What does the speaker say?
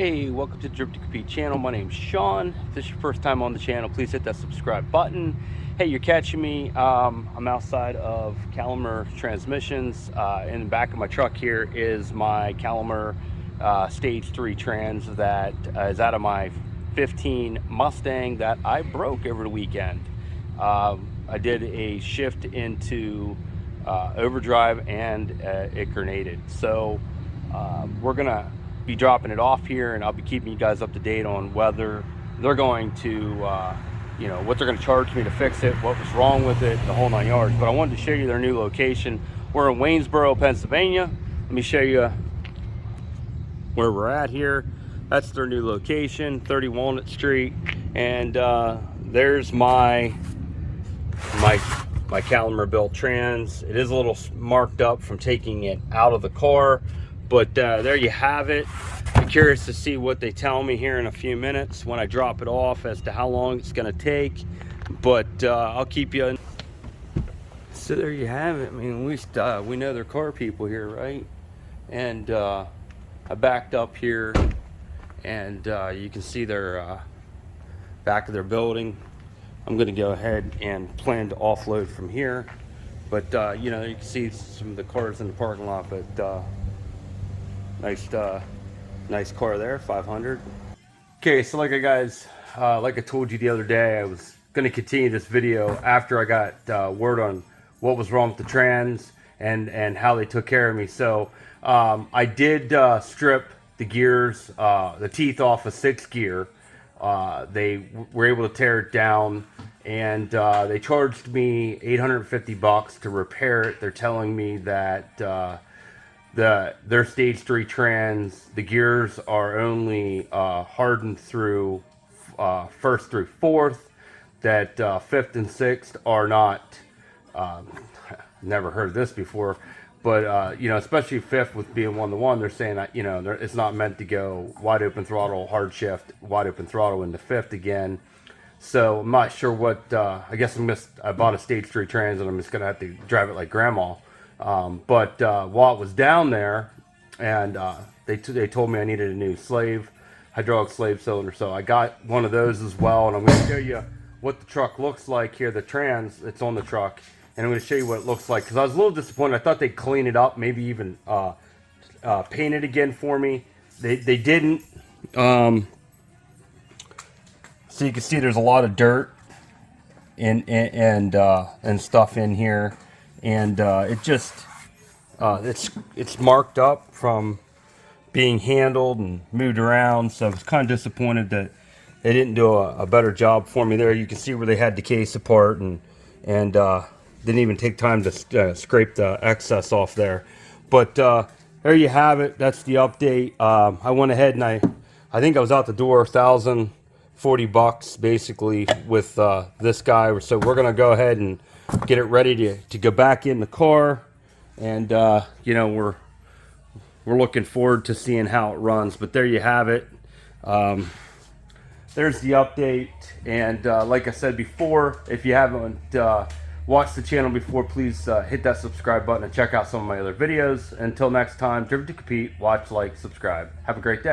Hey, welcome to the Drip to Compete channel. My name's Sean. If this is your first time on the channel, please hit that subscribe button. Hey, you're catching me. I'm outside of Calimer Transmissions. In the back of my truck here is my Calimer Stage 3 trans that is out of my 15 Mustang that I broke over the weekend. I did a shift into overdrive and it grenaded. So we're gonna be dropping it off here, and I'll be keeping you guys up to date on whether they're going to what they're going to charge me to fix it, what was wrong with it, the whole 9 yards. But I wanted to show you their new location. We're in Waynesboro, Pennsylvania. Let me show you where we're at here. That's their new location, 30 Walnut Street. And there's my Calimer built trans. It is a little marked up from taking it out of the car, but there you have it. I'm curious to see what they tell me here in a few minutes when I drop it off as to how long it's going to take, but I'll keep you. So there you have it. I mean, we know they're car people here, right? And I backed up here, and you can see their back of their building. I'm going to go ahead and plan to offload from here, but you know, you can see some of the cars in the parking lot. But nice car there, 500. Okay, so like I told you the other day, I was going to continue this video after I got word on what was wrong with the trans and how they took care of me. So I did strip the gears, the teeth off a 6th gear. They were able to tear it down, and they charged me $850 to repair it. They're telling me that their stage 3 trans, the gears are only hardened through 1st through 4th, that 5th and 6th are not. Never heard this before, but you know, especially 5th with being 1-to-1, they're saying that, you know, it's not meant to go wide open throttle, hard shift, wide open throttle into 5th again. So I'm not sure what. I guess I bought a stage 3 trans, and I'm just gonna have to drive it like grandma. But while it was down there, and they told me I needed a new hydraulic slave cylinder, so I got one of those as well. And I'm going to show you what the truck looks like here, the trans that's on the truck, and I'm going to show you what it looks like, because I was a little disappointed. I thought they'd clean it up, maybe even paint it again for me. They didn't. So you can see there's a lot of dirt and stuff in here. And it just it's marked up from being handled and moved around, so I was kind of disappointed that they didn't do a better job for me there. You can see where they had the case apart and didn't even take time to scrape the excess off there. But there you have it. That's the update. I went ahead and I think I was out the door $1,040 basically with this guy. So we're gonna go ahead and get it ready to go back in the car, and you know, we're looking forward to seeing how it runs. But there you have it. There's the update, and like I said before, if you haven't watched the channel before, please hit that subscribe button and check out some of my other videos. Until next time, Drip to Compete, watch, like, subscribe. Have a great day.